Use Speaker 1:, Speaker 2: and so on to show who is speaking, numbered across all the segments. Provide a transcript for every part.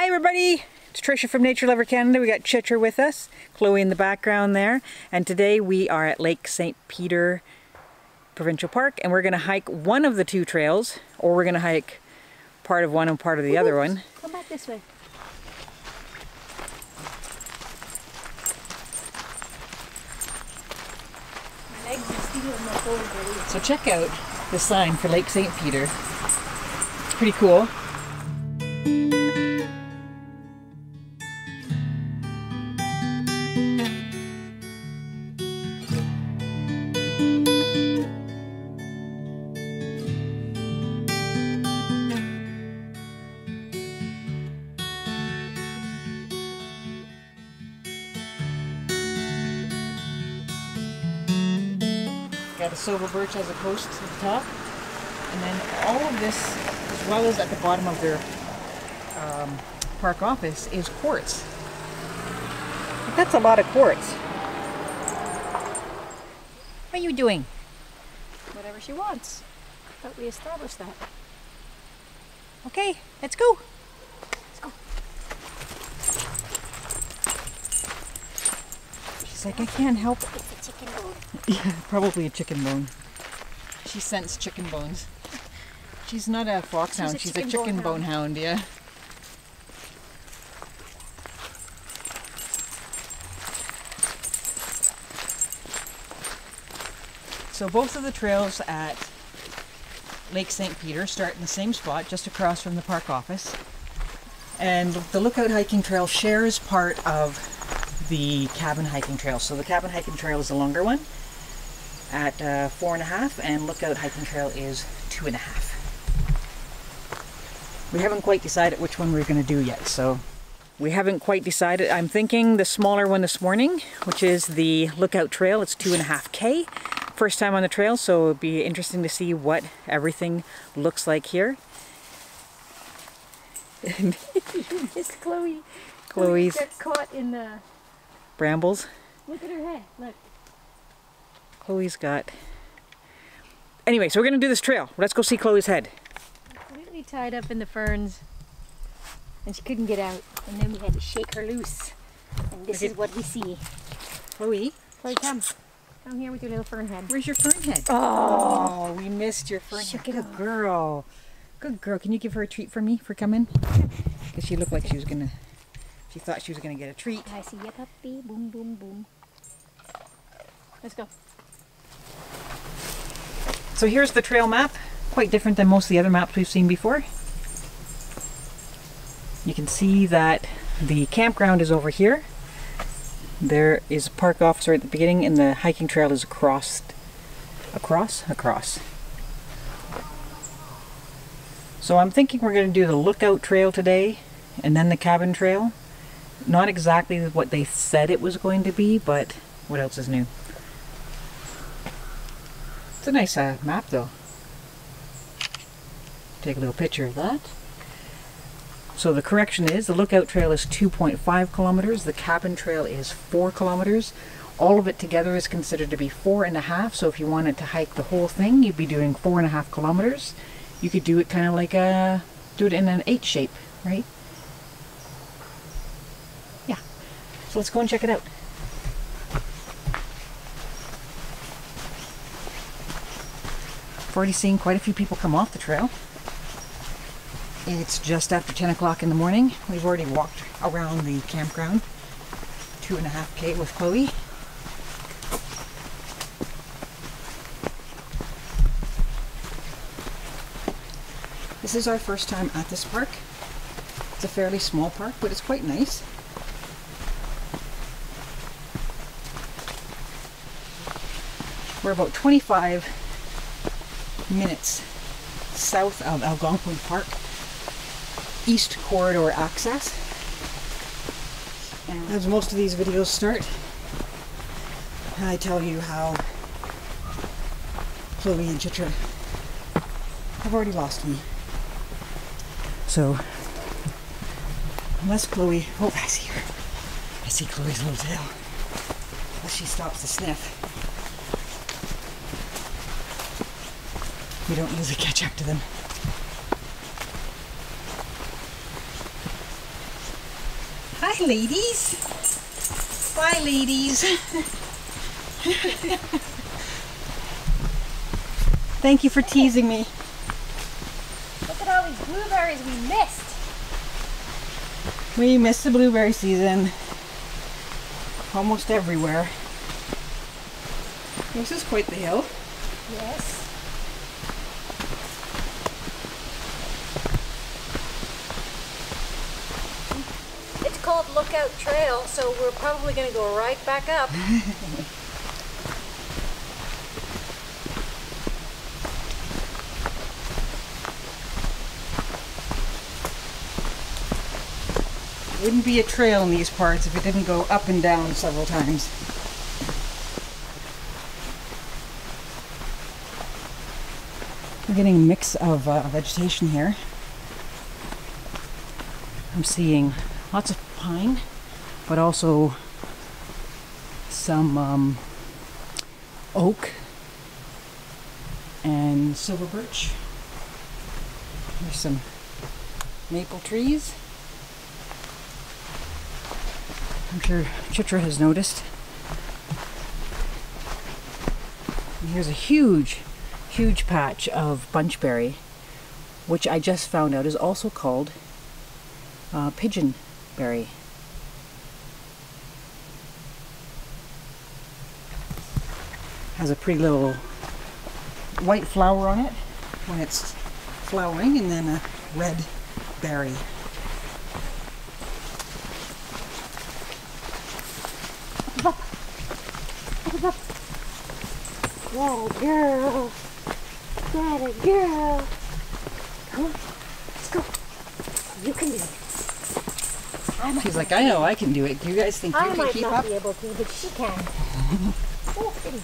Speaker 1: Hi everybody, it's Tricia from Nature Lover Canada. We got Chitra with us, Chloe in the background there, and today we are at Lake St. Peter Provincial Park, and we're going to hike one of the two trails, or we're going to hike part of one and part of the other one.
Speaker 2: Come back this way. My legs are still on my phone.
Speaker 1: So check out the sign for Lake St. Peter. It's pretty cool. Got a silver birch as a post at the top, and then all of this, as well as at the bottom of their park office, is quartz. But that's a lot of quartz. What are you doing?
Speaker 2: Whatever she wants. Thought we established that.
Speaker 1: Okay, let's go.
Speaker 2: Let's go.
Speaker 1: She's like, I can't help it.
Speaker 2: It's a chicken bone.
Speaker 1: Yeah, probably a chicken bone. She scents chicken bones. She's not a foxhound, she's a chicken bone hound, yeah. So both of the trails at Lake St. Peter start in the same spot, just across from the park office. And the Lookout Hiking Trail shares part of the cabin hiking trail. So the cabin hiking trail is the longer one at 4.5, and Lookout Hiking Trail is 2.5. We haven't quite decided which one we're going to do yet, so we haven't quite decided. I'm thinking the smaller one this morning, which is the Lookout Trail. It's 2.5K. First time on the trail, so it'll be interesting to see what everything looks like here.
Speaker 2: It's Chloe.
Speaker 1: Chloe's
Speaker 2: got caught in the
Speaker 1: brambles.
Speaker 2: Look at her head. Look.
Speaker 1: Chloe's got... Anyway, so we're going to do this trail. Let's go see Chloe's head.
Speaker 2: Completely tied up in the ferns, and she couldn't get out. And then we had to shake her loose. And this is what we see.
Speaker 1: Chloe?
Speaker 2: Chloe, come. Come here with your little fern head.
Speaker 1: Where's your fern head?
Speaker 2: Oh,
Speaker 1: we missed your fern
Speaker 2: Shook
Speaker 1: head.
Speaker 2: it
Speaker 1: Good
Speaker 2: off.
Speaker 1: girl. Good girl. Can you give her a treat for me for coming? Because she looked like she was going to... She thought she was going to get a treat.
Speaker 2: I see ya, puppy. Boom, boom, boom. Let's go.
Speaker 1: So here's the trail map. Quite different than most of the other maps we've seen before. You can see that the campground is over here. There is a park officer at the beginning, and the hiking trail is across. So I'm thinking we're going to do the Lookout Trail today, and then the cabin trail. Not exactly what they said it was going to be, but what else is new? It's a nice map though. Take a little picture of that. So the correction is, the Lookout Trail is 2.5 kilometers, the cabin trail is 4 kilometers. All of it together is considered to be 4.5, so if you wanted to hike the whole thing, you'd be doing 4.5 kilometers. You could do it kind of like do it in an H shape, right? Yeah. So let's go and check it out. I've already seen quite a few people come off the trail. It's just after 10 o'clock in the morning. We've already walked around the campground. 2.5K with Chloe. This is our first time at this park. It's a fairly small park, but it's quite nice. We're about 25 minutes south of Algonquin Park. East corridor access. And as most of these videos start, I tell you how Chloe and Chitra have already lost me. So, unless Chloe... Oh, I see her. I see Chloe's little tail. Unless she stops to sniff, we don't usually catch up to them. Hi, ladies. Bye, ladies. Thank you for teasing me.
Speaker 2: Look at all these blueberries we missed.
Speaker 1: We missed the blueberry season almost everywhere. This is quite the hill.
Speaker 2: Yes. It's called Lookout Trail, so we're probably going to go right back up.
Speaker 1: Wouldn't be a trail in these parts if it didn't go up and down several times. We're getting a mix of vegetation here. I'm seeing lots of pine, but also some oak and silver birch. There's some maple trees. I'm sure Chitra has noticed. And here's a huge patch of bunchberry, which I just found out is also called pigeonberry. Has a pretty little white flower on it when it's flowering, and then a red berry.
Speaker 2: That a girl. That a girl. Come on, let's go. You can do it.
Speaker 1: She's like, I know I can do it. Do you guys think you can keep up?
Speaker 2: I might not be able to, but she can. Oh, goody.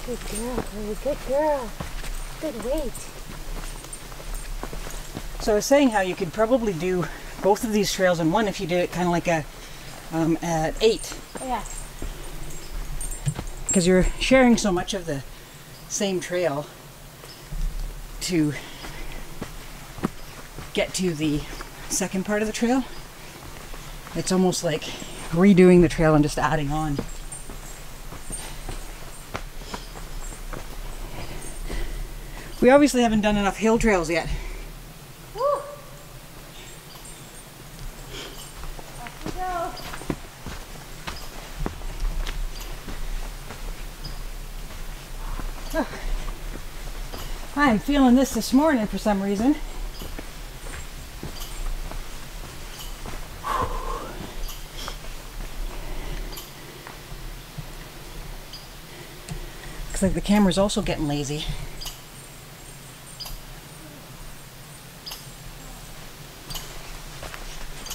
Speaker 2: Good girl, Chloe. Good girl. Good weight.
Speaker 1: So I was saying how you could probably do both of these trails in one if you did it kind of like a at 8.
Speaker 2: Yeah.
Speaker 1: Because you're sharing so much of the same trail to get to the second part of the trail. It's almost like redoing the trail and just adding on. We obviously haven't done enough hill trails yet.
Speaker 2: Woo! Off we go.
Speaker 1: Oh. I'm feeling this morning for some reason. Looks like the camera's also getting lazy.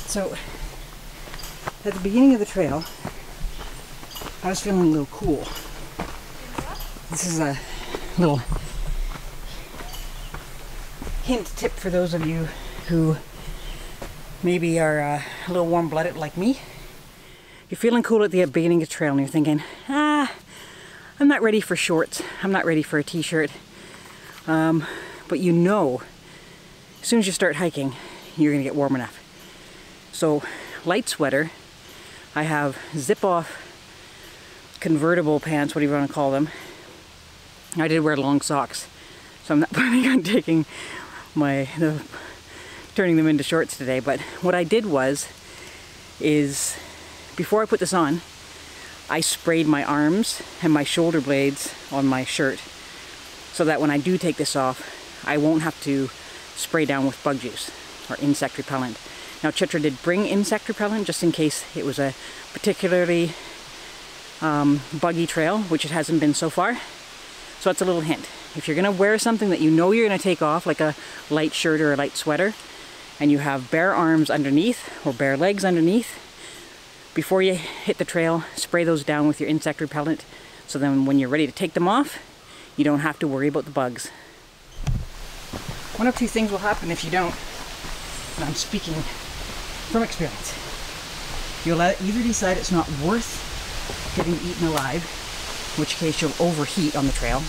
Speaker 1: So, at the beginning of the trail, I was feeling a little cool. This is a little hint tip for those of you who maybe are a little warm-blooded like me. You're feeling cool at the beginning of the trail and you're thinking, I'm not ready for shorts. I'm not ready for a t-shirt. But you know, as soon as you start hiking, you're gonna get warm enough. So, light sweater. I have zip-off convertible pants, whatever you want to call them. I did wear long socks, so I'm not planning on taking turning them into shorts today. But what I did is before I put this on, I sprayed my arms and my shoulder blades on my shirt, so that when I do take this off, I won't have to spray down with bug juice or insect repellent. Now Chitra did bring insect repellent just in case it was a particularly buggy trail, which it hasn't been so far. So that's a little hint. If you're going to wear something that you know you're going to take off, like a light shirt or a light sweater, and you have bare arms underneath or bare legs underneath, before you hit the trail, spray those down with your insect repellent, so then when you're ready to take them off, you don't have to worry about the bugs. One of two things will happen if you don't, and I'm speaking from experience. You'll either decide it's not worth getting eaten alive, which case you'll overheat on the trail.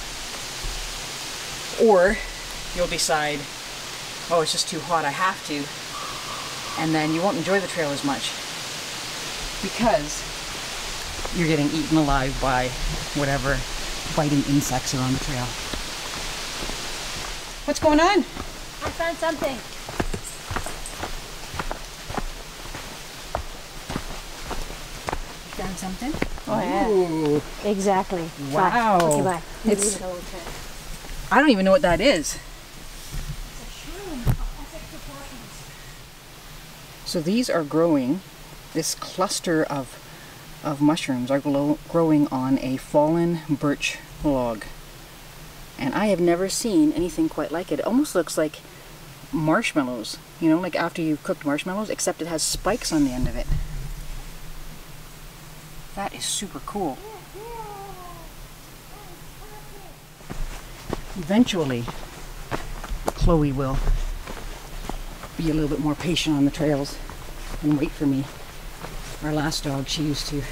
Speaker 1: Or you'll decide, oh, it's just too hot, I have to, and then you won't enjoy the trail as much because you're getting eaten alive by whatever biting insects are on the trail. What's going on?
Speaker 2: I found something.
Speaker 1: You found something?
Speaker 2: Oh yeah.
Speaker 1: Ooh.
Speaker 2: Exactly.
Speaker 1: Wow.
Speaker 2: Bye. Okay, bye.
Speaker 1: It's, I don't even know what that is. So these are growing, this cluster of mushrooms are growing on a fallen birch log. And I have never seen anything quite like it. It almost looks like marshmallows, you know, like after you've cooked marshmallows, except it has spikes on the end of it. That is super cool. Eventually, Chloe will be a little bit more patient on the trails and wait for me. Our last dog, she used to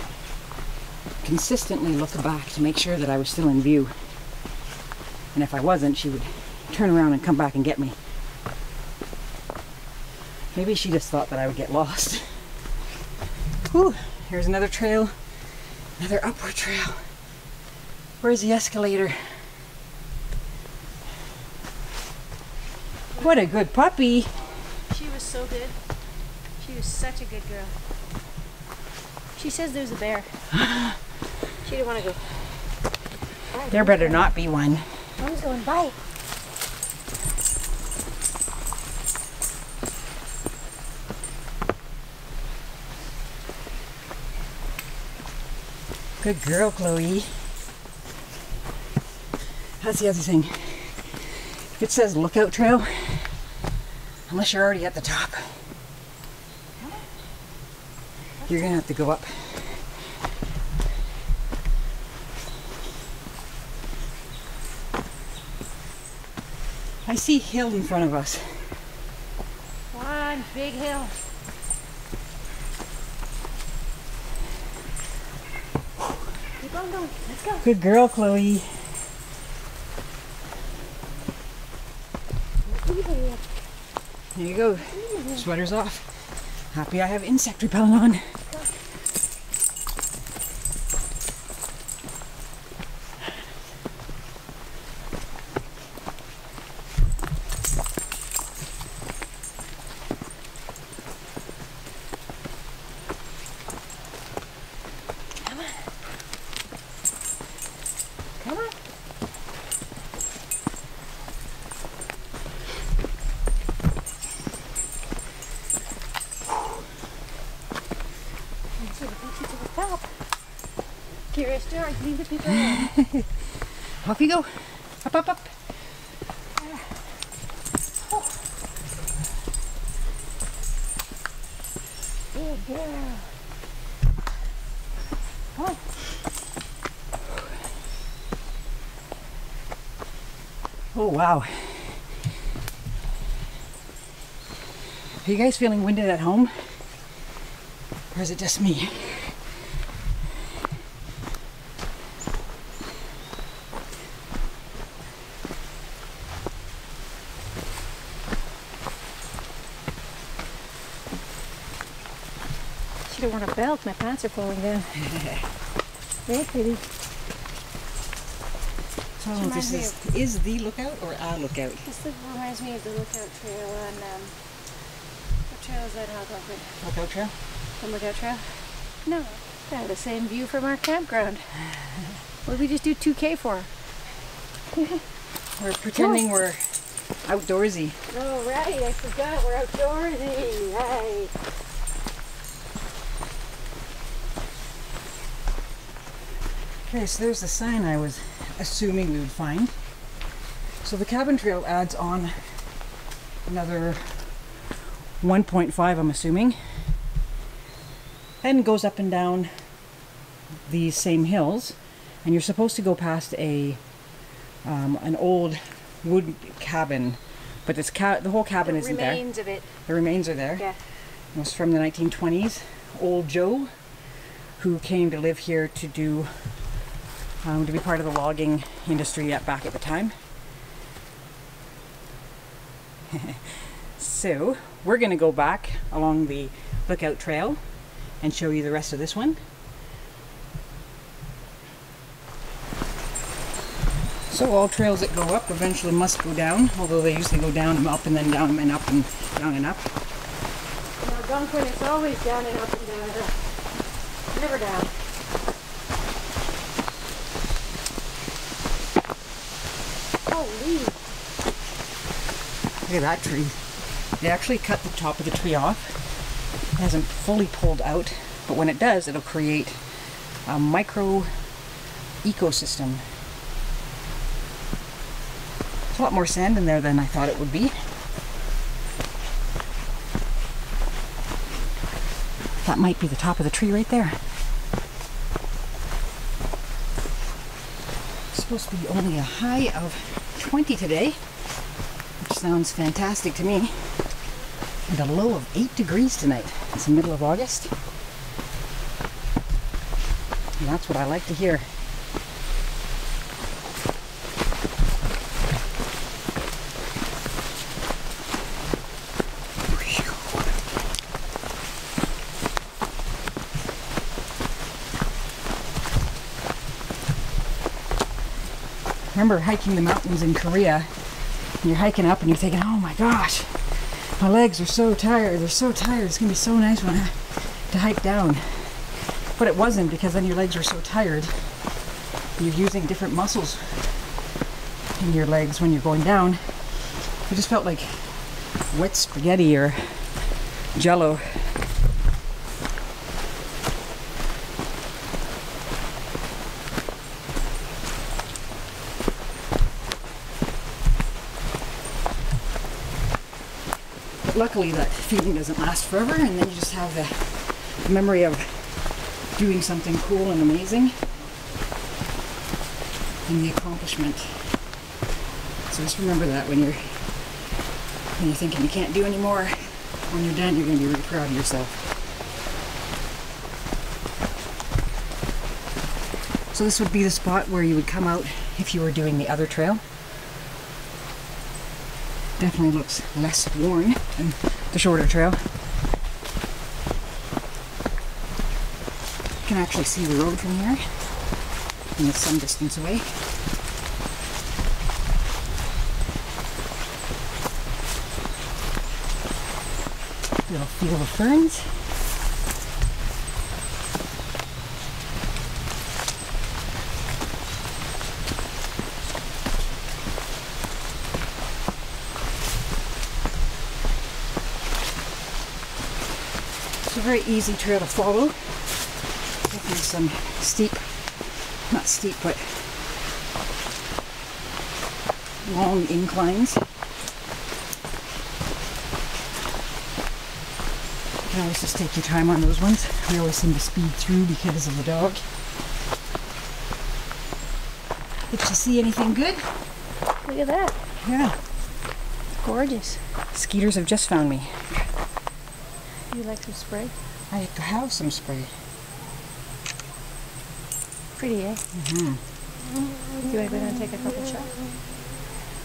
Speaker 1: consistently look back to make sure that I was still in view. And if I wasn't, she would turn around and come back and get me. Maybe she just thought that I would get lost. Whew, here's another trail, another upward trail. Where's the escalator? What a good puppy.
Speaker 2: She was so good. She was such a good girl. She says there's a bear. She didn't want to go. Right,
Speaker 1: There better not be one.
Speaker 2: Mom's going by.
Speaker 1: Good girl, Chloe. That's the other thing. It says lookout trail, unless you're already at the top. You're gonna have to go up. I see hill in front of us.
Speaker 2: One big hill. Keep on going. Let's go.
Speaker 1: Good girl, Chloe. There you go. Sweater's off. Happy I have insect repellent on.
Speaker 2: Come on. Curious George, leave the people alone.
Speaker 1: Off you go. Up, up, up.
Speaker 2: Good girl. Oh.
Speaker 1: Oh, wow. Are you guys feeling winded at home? Or is it just me?
Speaker 2: Should have worn a belt. My pants are falling down. Very pretty.
Speaker 1: So this is the lookout or a lookout?
Speaker 2: This reminds me of the lookout trail on, what trail is that in Algonquin?
Speaker 1: Lookout trail?
Speaker 2: The lookout trail? No, they have the same view from our campground. What did we just do 2K for?
Speaker 1: We're pretending we're outdoorsy.
Speaker 2: Oh, right, I forgot we're outdoorsy, right.
Speaker 1: Okay, so there's the sign I was assuming we would find. So the cabin trail adds on another 1.5, I'm assuming, and goes up and down these same hills, and you're supposed to go past a an old wood cabin, but this the whole cabin isn't there.
Speaker 2: The remains of it.
Speaker 1: The remains are there.
Speaker 2: Yeah.
Speaker 1: It was from the 1920s. Old Joe, who came to live here to do to be part of the logging industry back at the time. So we're going to go back along the Lookout Trail and show you the rest of this one. So all trails that go up eventually must go down, although they usually go down and up and then down and up and down and up.
Speaker 2: In Algonquin, it's always down and up and down and up. Never down. Holy!
Speaker 1: Look at that tree. They actually cut the top of the tree off. It hasn't fully pulled out, but when it does, it'll create a micro ecosystem. There's a lot more sand in there than I thought it would be. That might be the top of the tree right there. It's supposed to be only a high of 20 today, which sounds fantastic to me. And a low of 8 degrees tonight. It's the middle of August. And that's what I like to hear. I remember hiking the mountains in Korea, and you're hiking up and you're thinking, oh my gosh, my legs are so tired, they're so tired, it's going to be so nice when to hike down. But it wasn't, because then your legs were so tired, you're using different muscles in your legs when you're going down. It just felt like wet spaghetti or jello. Luckily that feeling doesn't last forever, and then you just have the memory of doing something cool and amazing and the accomplishment. So just remember that when you're thinking you can't do anymore, when you're done you're going to be really proud of yourself. So this would be the spot where you would come out if you were doing the other trail. Definitely looks less worn than the shorter trail. You can actually see the road from here, and it's some distance away. Little field of ferns. It's a very easy trail to follow. There's some steep, not steep, but long inclines. You can always just take your time on those ones. We always seem to speed through because of the dog. Did you see anything good?
Speaker 2: Look at that.
Speaker 1: Yeah.
Speaker 2: Gorgeous.
Speaker 1: Skeeters have just found me.
Speaker 2: You like some spray?
Speaker 1: I have some spray.
Speaker 2: Pretty, eh?
Speaker 1: Mm-hmm.
Speaker 2: Do you want to go down and take a couple shots?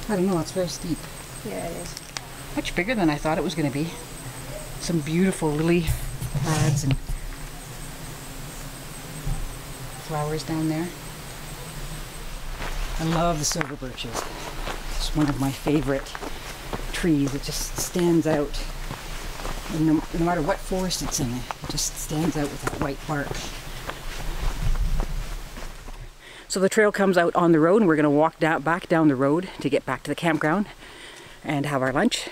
Speaker 1: I don't know, it's very steep.
Speaker 2: Yeah, it is.
Speaker 1: Much bigger than I thought it was going to be. Some beautiful lily pads and flowers down there. I love the silver birches. It's one of my favorite trees. It just stands out. And no matter what forest it's in, it just stands out with that white bark. So the trail comes out on the road, and we're going to walk back down the road to get back to the campground and have our lunch.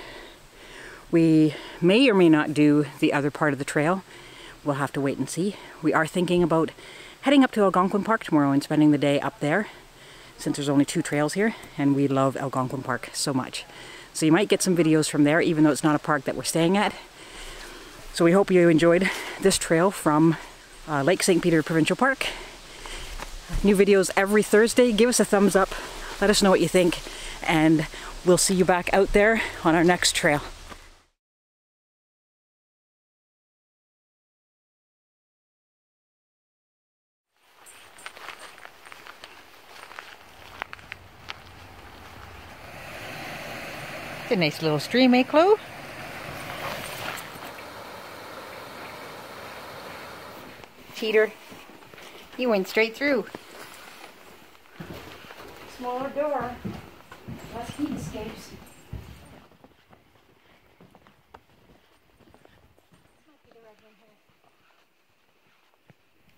Speaker 1: We may or may not do the other part of the trail. We'll have to wait and see. We are thinking about heading up to Algonquin Park tomorrow and spending the day up there, since there's only 2 trails here, and we love Algonquin Park so much. So you might get some videos from there, even though it's not a park that we're staying at. So we hope you enjoyed this trail from Lake St. Peter Provincial Park. New videos every Thursday. Give us a thumbs up. Let us know what you think, and we'll see you back out there on our next trail. It's a nice little stream, eh, Chloe? Cheater. You went straight through. Smaller door. Less heat escapes.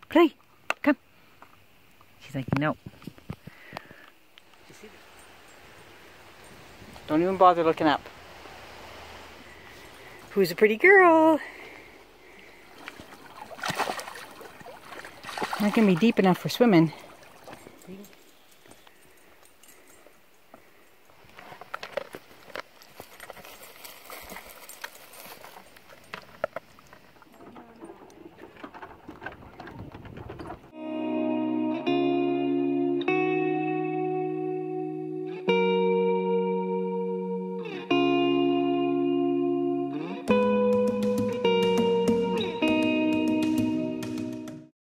Speaker 1: Chloe, come. She's like, no. Don't even bother looking up. Who's a pretty girl? Not gonna be deep enough for swimming.